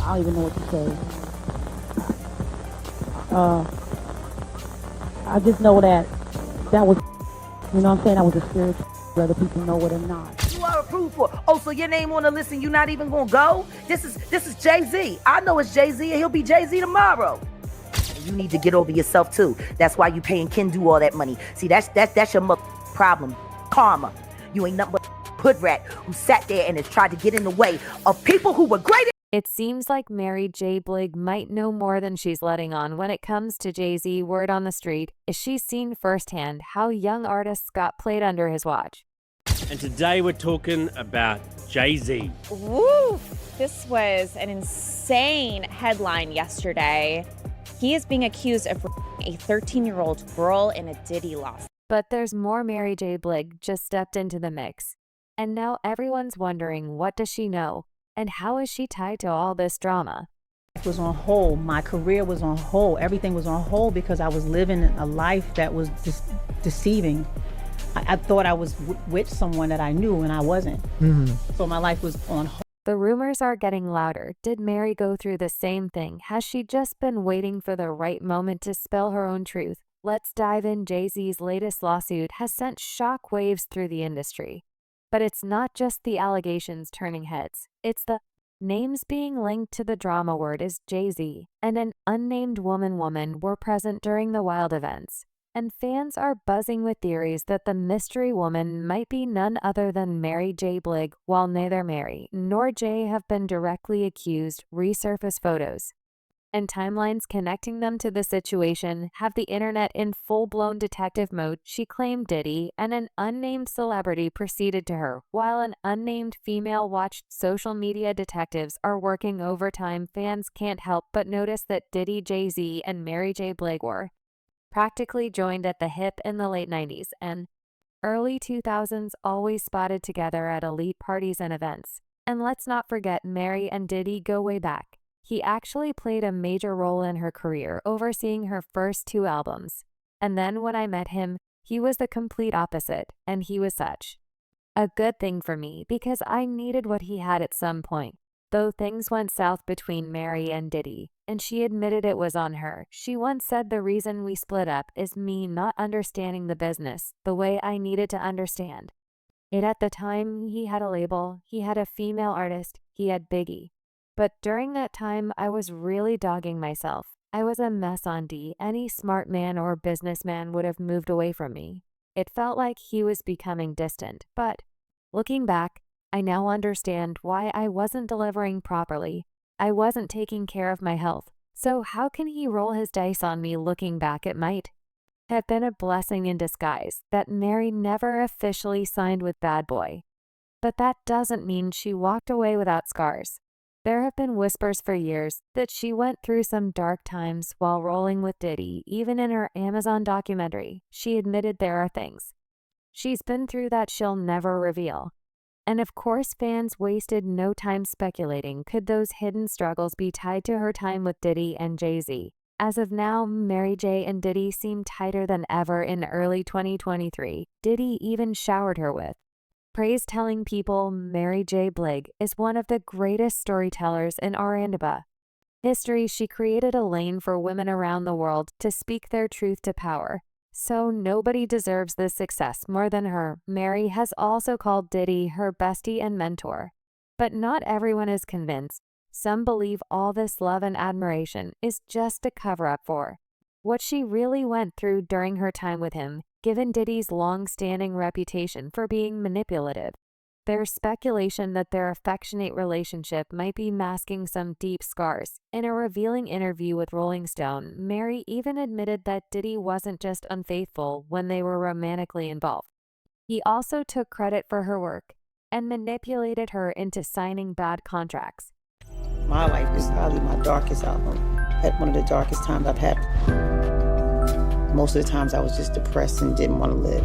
I don't even know what to say. Uh, I just know that that was, you know what I'm saying, that was a spiritual, whether people know it or not. You are approved for. Oh, so your name on the list and you're not even gonna go? This is Jay-Z. I know it's Jay-Z and he'll be Jay-Z tomorrow. You need to get over yourself too. That's why you paying Kendu all that money. See, that's your problem. Karma. You ain't nothing but hood rat who sat there and has tried to get in the way of people who were great. It seems like Mary J. Blige might know more than she's letting on when it comes to Jay-Z. Word on the street is she's seen firsthand how young artists got played under his watch. And today we're talking about Jay-Z. Woo! This was an insane headline yesterday. He is being accused of raping a 13-year-old girl in a Diddy lawsuit. But there's more. Mary J. Blige just stepped into the mix. And now everyone's wondering, what does she know? And how is she tied to all this drama? It was on hold. My career was on hold. Everything was on hold because I was living a life that was deceiving. I thought I was with someone that I knew and I wasn't. So my life was on hold. The rumors are getting louder. Did Mary go through the same thing? Has she just been waiting for the right moment to spill her own truth? Let's dive in. Jay-Z's latest lawsuit has sent shock waves through the industry. But it's not just the allegations turning heads. It's the names being linked to the drama. Word is Jay-Z and an unnamed woman were present during the wild events. And fans are buzzing with theories that the mystery woman might be none other than Mary J. Blige. While neither Mary nor Jay have been directly accused, resurfaced photos and timelines connecting them to the situation have the internet in full-blown detective mode. She claimed Diddy and an unnamed celebrity proceeded to her, while an unnamed female watched. Social media detectives are working overtime. Fans can't help but notice that Diddy, Jay-Z, and Mary J. Blige were practically joined at the hip in the late 90s and early 2000s, always spotted together at elite parties and events. And let's not forget, Mary and Diddy go way back. He actually played a major role in her career, overseeing her first 2 albums. And then when I met him, he was the complete opposite, and he was such a good thing for me because I needed what he had at some point. Though things went south between Mary and Diddy, and she admitted it was on her. She once said, the reason we split up is me not understanding the business the way I needed to understand it. At the time, he had a label, he had a female artist, he had Biggie. But during that time, I was really dogging myself. I was a mess on D. Any smart man or businessman would have moved away from me. It felt like he was becoming distant. But looking back, I now understand why I wasn't delivering properly. I wasn't taking care of my health. So how can he roll his dice on me? Looking back, it might have been a blessing in disguise that Mary never officially signed with Bad Boy. But that doesn't mean she walked away without scars. There have been whispers for years that she went through some dark times while rolling with Diddy. Even in her Amazon documentary, she admitted there are things she's been through that she'll never reveal. And of course, fans wasted no time speculating. Could those hidden struggles be tied to her time with Diddy and Jay-Z? As of now, Mary J. and Diddy seem tighter than ever. In early 2023, Diddy even showered her with praise, telling people Mary J. Blige is one of the greatest storytellers in R&B history. She created a lane for women around the world to speak their truth to power. So nobody deserves this success more than her. Mary has also called Diddy her bestie and mentor. But not everyone is convinced. Some believe all this love and admiration is just a cover-up for what she really went through during her time with him, given Diddy's long-standing reputation for being manipulative. There's speculation that their affectionate relationship might be masking some deep scars. In a revealing interview with Rolling Stone, Mary even admitted that Diddy wasn't just unfaithful when they were romantically involved. He also took credit for her work and manipulated her into signing bad contracts. My life is probably my darkest album. At one of the darkest times I've had. Most of the times I was just depressed and didn't want to live.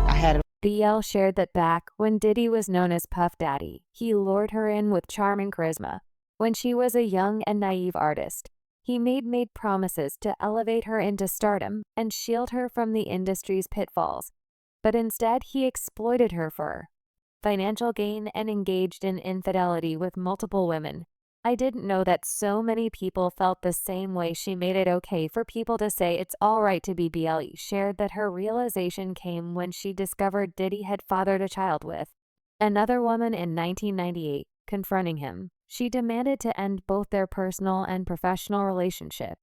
I had BL shared that back when Diddy was known as Puff Daddy, he lured her in with charm and charisma. When she was a young and naive artist, he made promises to elevate her into stardom and shield her from the industry's pitfalls. But instead, he exploited her for financial gain and engaged in infidelity with multiple women. I didn't know that so many people felt the same way. She made it okay for people to say it's all right to be Blige shared that her realization came when she discovered Diddy had fathered a child with another woman in 1998. Confronting him, she demanded to end both their personal and professional relationship.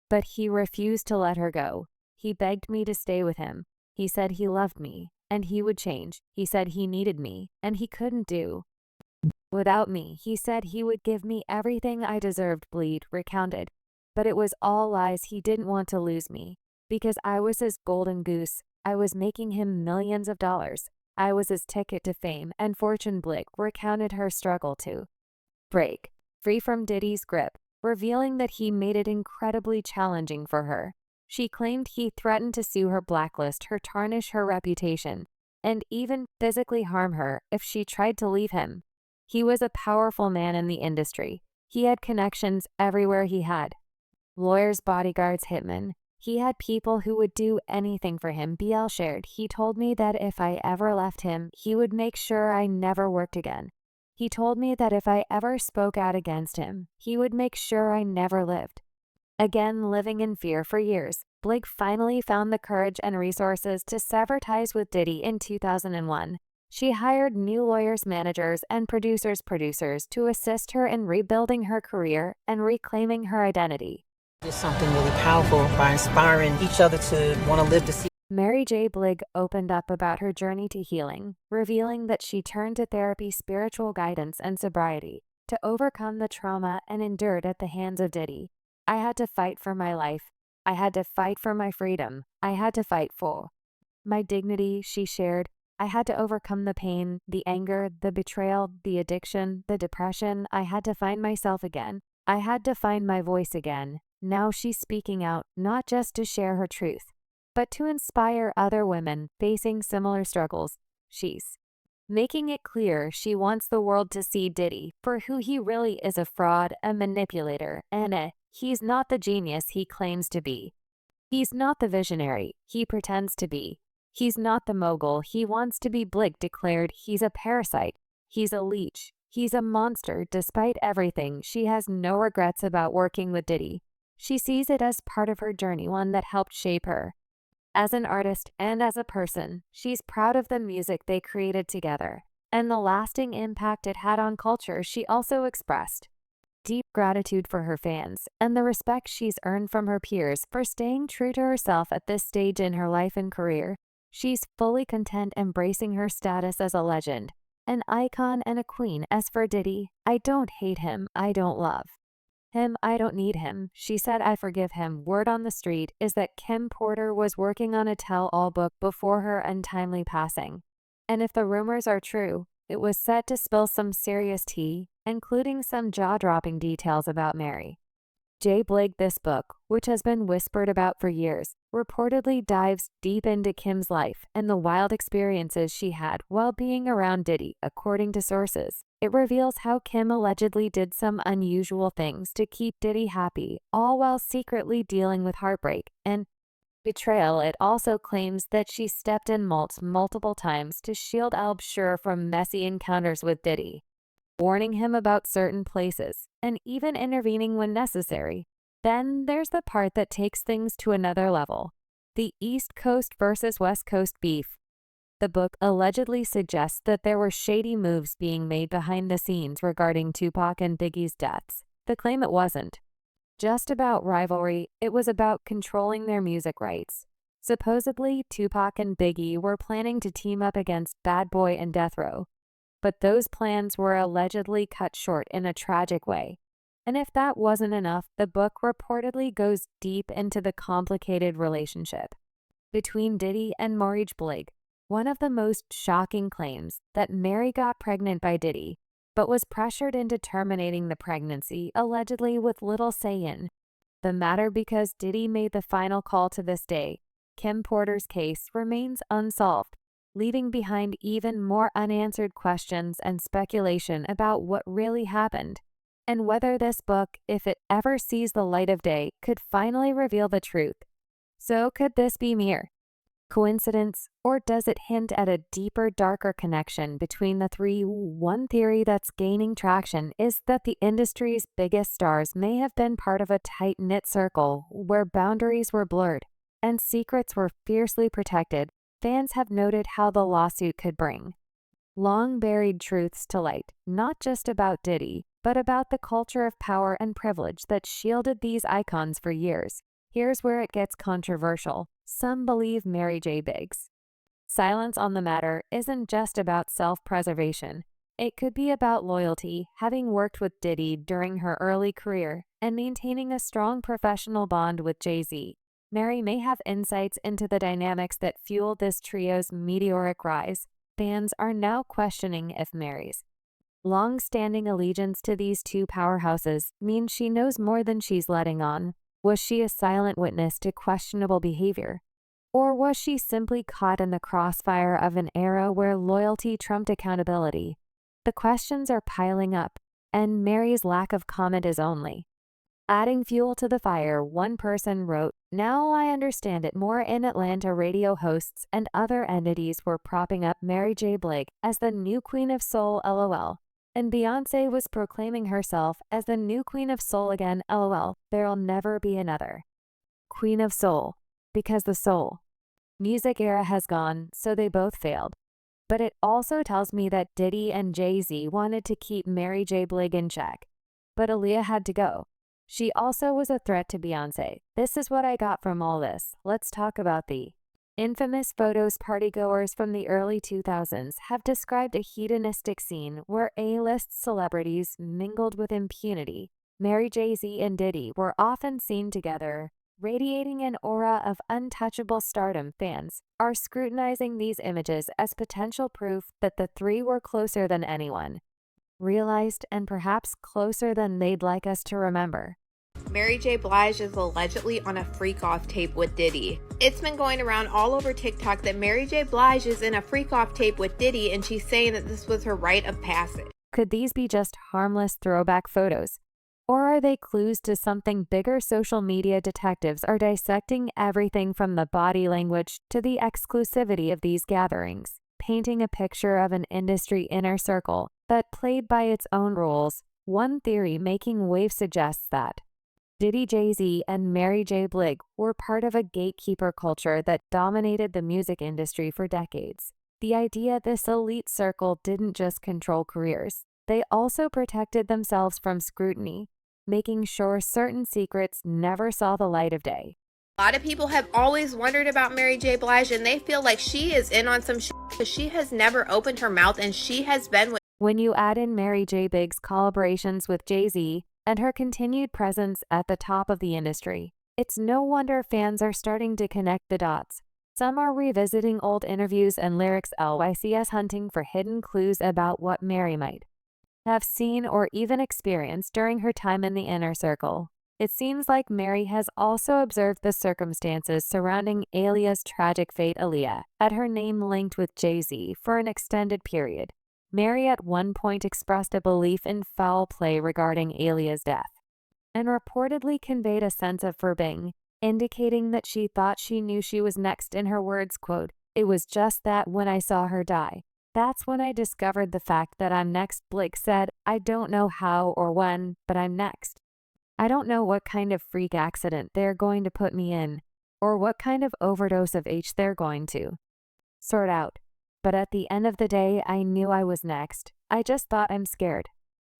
But he refused to let her go. He begged me to stay with him. He said he loved me, and he would change. He said he needed me, and he couldn't do without me. He said he would give me everything I deserved, Blige recounted. But it was all lies. He didn't want to lose me. Because I was his golden goose. I was making him millions of dollars. I was his ticket to fame and fortune. Blige recounted her struggle to break free from Diddy's grip, revealing that he made it incredibly challenging for her. She claimed he threatened to sue her, blacklist her, tarnish her reputation, and even physically harm her if she tried to leave him. He was a powerful man in the industry. He had connections everywhere. He had lawyers, bodyguards, hitmen. He had people who would do anything for him. BL shared, he told me that if I ever left him, he would make sure I never worked again. He told me that if I ever spoke out against him, he would make sure I never lived again. Living in fear for years, Blige finally found the courage and resources to sever ties with Diddy in 2001. She hired new lawyers, managers, and producers to assist her in rebuilding her career and reclaiming her identity. It's something really powerful by inspiring each other to want to live to see. Mary J. Blige opened up about her journey to healing, revealing that she turned to therapy, spiritual guidance, and sobriety to overcome the trauma and endured at the hands of Diddy. I had to fight for my life. I had to fight for my freedom. I had to fight for my dignity, she shared. I had to overcome the pain, the anger, the betrayal, the addiction, the depression. I had to find myself again. I had to find my voice again. Now she's speaking out, not just to share her truth, but to inspire other women facing similar struggles. She's making it clear she wants the world to see Diddy for who he really is: a fraud, a manipulator, and he's not the genius he claims to be. He's not the visionary he pretends to be. He's not the mogul he wants to be. Blige declared he's a parasite. He's a leech. He's a monster. Despite everything, she has no regrets about working with Diddy. She sees it as part of her journey, one that helped shape her as an artist and as a person. She's proud of the music they created together and the lasting impact it had on culture. She also expressed deep gratitude for her fans and the respect she's earned from her peers for staying true to herself at this stage in her life and career. She's fully content embracing her status as a legend, an icon, and a queen. As for Diddy, I don't hate him, I don't love him, I don't need him. She said, I forgive him. Word on the street is that Kim Porter was working on a tell-all book before her untimely passing. And if the rumors are true, it was set to spill some serious tea, including some jaw-dropping details about Mary J. Blige. This book, which has been whispered about for years, reportedly dives deep into Kim's life and the wild experiences she had while being around Diddy. According to sources, it reveals how Kim allegedly did some unusual things to keep Diddy happy, all while secretly dealing with heartbreak and betrayal. It also claims that she stepped in multiple times to shield Blige from messy encounters with Diddy, warning him about certain places, and even intervening when necessary. Then there's the part that takes things to another level: the East Coast versus West Coast beef. The book allegedly suggests that there were shady moves being made behind the scenes regarding Tupac and Biggie's deaths. The claim it wasn't just about rivalry, it was about controlling their music rights. Supposedly, Tupac and Biggie were planning to team up against Bad Boy and Death Row, but those plans were allegedly cut short in a tragic way. And if that wasn't enough, the book reportedly goes deep into the complicated relationship between Diddy and Mary J. Blige. One of the most shocking claims that Mary got pregnant by Diddy, but was pressured into terminating the pregnancy, allegedly with little say in the matter because Diddy made the final call. To this day, Kim Porter's case remains unsolved, leaving behind even more unanswered questions and speculation about what really happened, and whether this book, if it ever sees the light of day, could finally reveal the truth. So could this be mere Coincidence, or does it hint at a deeper, darker connection between the three? One theory that's gaining traction is that the industry's biggest stars may have been part of a tight-knit circle where boundaries were blurred and secrets were fiercely protected. Fans have noted how the lawsuit could bring long-buried truths to light, not just about Diddy, but about the culture of power and privilege that shielded these icons for years. Here's where it gets controversial. Some believe Mary J. Blige silence on the matter isn't just about self-preservation. It could be about loyalty, having worked with Diddy during her early career and maintaining a strong professional bond with Jay-Z. Mary may have insights into the dynamics that fueled this trio's meteoric rise. Fans are now questioning if Mary's long-standing allegiance to these two powerhouses means she knows more than she's letting on. Was she a silent witness to questionable behavior? Or was she simply caught in the crossfire of an era where loyalty trumped accountability? The questions are piling up, and Mary's lack of comment is only adding fuel to the fire. One person wrote, "Now I understand it more." In Atlanta, radio hosts and other entities were propping up Mary J. Blige as the new Queen of Soul, LOL. And Beyoncé was proclaiming herself as the new Queen of Soul again, LOL. There'll never be another Queen of Soul, because the soul music era has gone, so they both failed. But it also tells me that Diddy and Jay-Z wanted to keep Mary J. Blige in check. But Aaliyah had to go. She also was a threat to Beyoncé. This is what I got from all this. Let's talk about the infamous photos. Partygoers from the early 2000s have described a hedonistic scene where A-list celebrities mingled with impunity. Mary, Jay-Z, and Diddy were often seen together, radiating an aura of untouchable stardom. Fans are scrutinizing these images as potential proof that the three were closer than anyone realized, and perhaps closer than they'd like us to remember. Mary J. Blige is allegedly on a freak-off tape with Diddy. It's been going around all over TikTok that Mary J. Blige is in a freak-off tape with Diddy, and she's saying that this was her rite of passage. Could these be just harmless throwback photos? Or are they clues to something bigger? Social media detectives are dissecting everything from the body language to the exclusivity of these gatherings, painting a picture of an industry inner circle that played by its own rules. One theory making waves suggests that Diddy, Jay-Z, and Mary J. Blige were part of a gatekeeper culture that dominated the music industry for decades. The idea this elite circle didn't just control careers, they also protected themselves from scrutiny, making sure certain secrets never saw the light of day. A lot of people have always wondered about Mary J. Blige, and they feel like she is in on some shit because she has never opened her mouth, and she has been with. When you add in Mary J. Blige's collaborations with Jay-Z and her continued presence at the top of the industry, it's no wonder fans are starting to connect the dots. Some are revisiting old interviews and lyrics, LYCS hunting for hidden clues about what Mary might have seen or even experienced during her time in the inner circle. It seems like Mary has also observed the circumstances surrounding Aaliyah's tragic fate. Aaliyah had her name linked with Jay-Z for an extended period. Mary at one point expressed a belief in foul play regarding Aaliyah's death, and reportedly conveyed a sense of foreboding, indicating that she thought she knew she was next. In her words, quote, "It was just that when I saw her die, that's when I discovered the fact that I'm next." Blige said, "I don't know how or when, but I'm next. I don't know what kind of freak accident they're going to put me in, or what kind of overdose of H they're going to sort out. But at the end of the day, I knew I was next. I just thought I'm scared."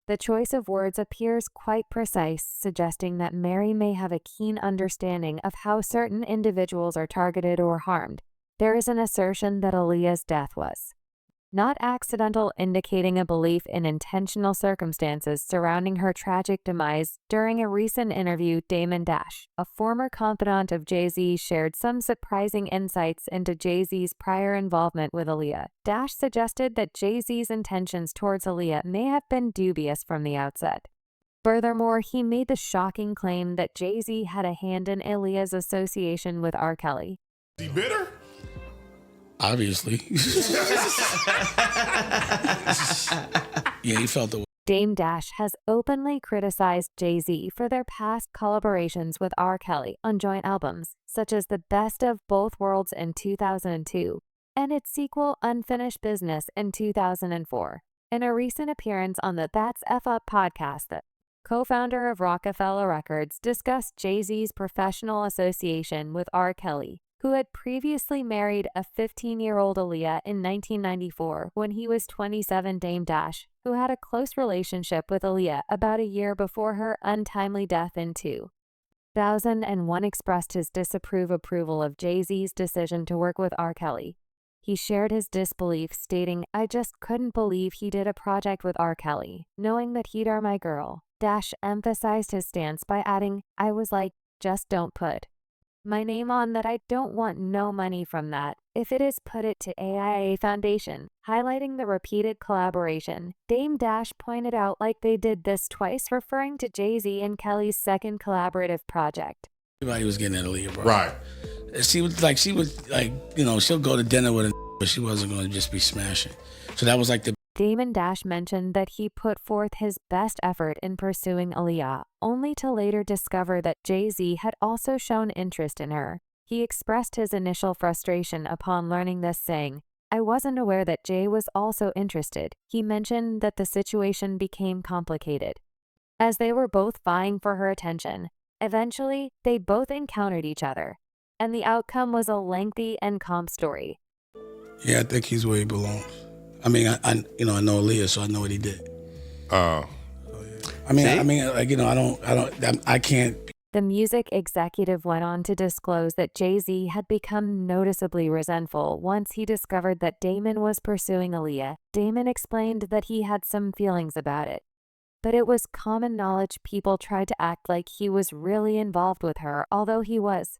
The choice of words appears quite precise, suggesting that Mary may have a keen understanding of how certain individuals are targeted or harmed. There is an assertion that Aaliyah's death was not accidental, indicating a belief in intentional circumstances surrounding her tragic demise. During a recent interview, Damon Dash, a former confidant of Jay-Z, shared some surprising insights into Jay-Z's prior involvement with Aaliyah. Dash suggested that Jay-Z's intentions towards Aaliyah may have been dubious from the outset. Furthermore, he made the shocking claim that Jay-Z had a hand in Aaliyah's association with R. Kelly. Is he bitter? Obviously. Yeah, he felt the Dame Dash has openly criticized Jay-Z for their past collaborations with R. Kelly on joint albums, such as The Best of Both Worlds in 2002 and its sequel Unfinished Business in 2004. In a recent appearance on the That's F Up podcast, the co-founder of Rockefeller Records discussed Jay-Z's professional association with R. Kelly, who had previously married a 15-year-old Aaliyah in 1994 when he was 27. Dame Dash, who had a close relationship with Aaliyah about a year before her untimely death in 2001, expressed his disapproval of Jay-Z's decision to work with R. Kelly. He shared his disbelief, stating, "I just couldn't believe he did a project with R. Kelly, knowing that he'd are my girl." Dash emphasized his stance by adding, "I was like, just don't put my name on that. I don't want no money from that. If it is, put it to AIA Foundation." Highlighting the repeated collaboration, Dame Dash pointed out like they did this twice, referring to Jay-Z and Kelly's second collaborative project. Everybody was getting at Aaliyah, bro. Right. She was like, she'll go to dinner with a but she wasn't going to just be smashing. So that was like the... Damon Dash mentioned that he put forth his best effort in pursuing Aaliyah, only to later discover that Jay-Z had also shown interest in her. He expressed his initial frustration upon learning this, saying, "I wasn't aware that Jay was also interested." He mentioned that the situation became complicated, as they were both vying for her attention. Eventually, they both encountered each other, and the outcome was a lengthy and calm story. Yeah, I think he's where he belongs. I mean, I know Aaliyah, so I know what he did. I can't. The music executive went on to disclose that Jay-Z had become noticeably resentful once he discovered that Damon was pursuing Aaliyah. Damon explained that he had some feelings about it, but it was common knowledge people tried to act like he was really involved with her, although he was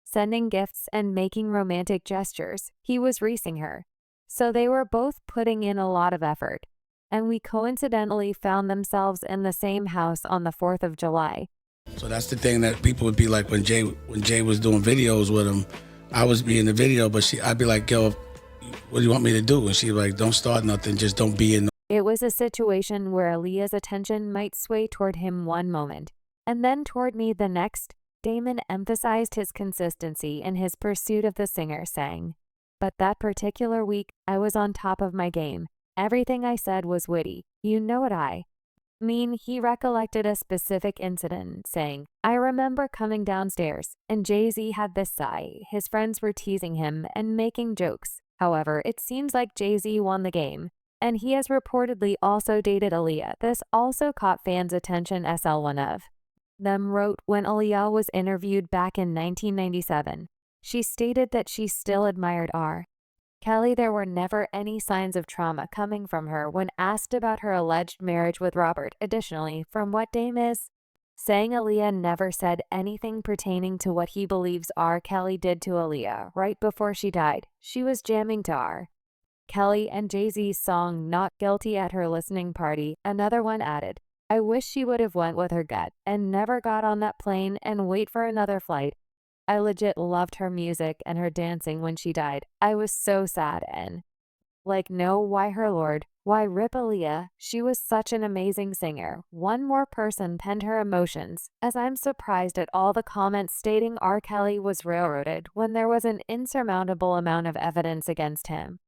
sending gifts and making romantic gestures. He was reaching her. So they were both putting in a lot of effort. And we coincidentally found themselves in the same house on the 4th of July. So that's the thing that people would be like when Jay was doing videos with him, I was be in the video, but I'd be like, "Yo, what do you want me to do?" And she'd be like, "Don't start nothing, just don't be in." It was a situation where Aaliyah's attention might sway toward him one moment, and then toward me the next. Damon emphasized his consistency in his pursuit of the singer, saying, "But that particular week, I was on top of my game. Everything I said was witty. You know what I mean?" He recollected a specific incident, saying, "I remember coming downstairs, and Jay-Z had this sigh. His friends were teasing him and making jokes. However, it seems like Jay-Z won the game, and he has reportedly also dated Aaliyah. This also caught fans' attention." SL1 of them wrote when Aaliyah was interviewed back in 1997. She stated that she still admired R. Kelly. There were never any signs of trauma coming from her when asked about her alleged marriage with Robert. Additionally, from what Dame is saying, Aaliyah never said anything pertaining to what he believes R. Kelly did to Aaliyah right before she died. She was jamming to R. Kelly and Jay-Z's song Not Guilty at her listening party. Another one added, "I wish she would have went with her gut and never got on that plane and wait for another flight. I legit loved her music and her dancing when she died. I was so sad and like, no, why her lord? Why rip Aaliyah? She was such an amazing singer." One more person penned her emotions, as I'm surprised at all the comments stating R. Kelly was railroaded when there was an insurmountable amount of evidence against him.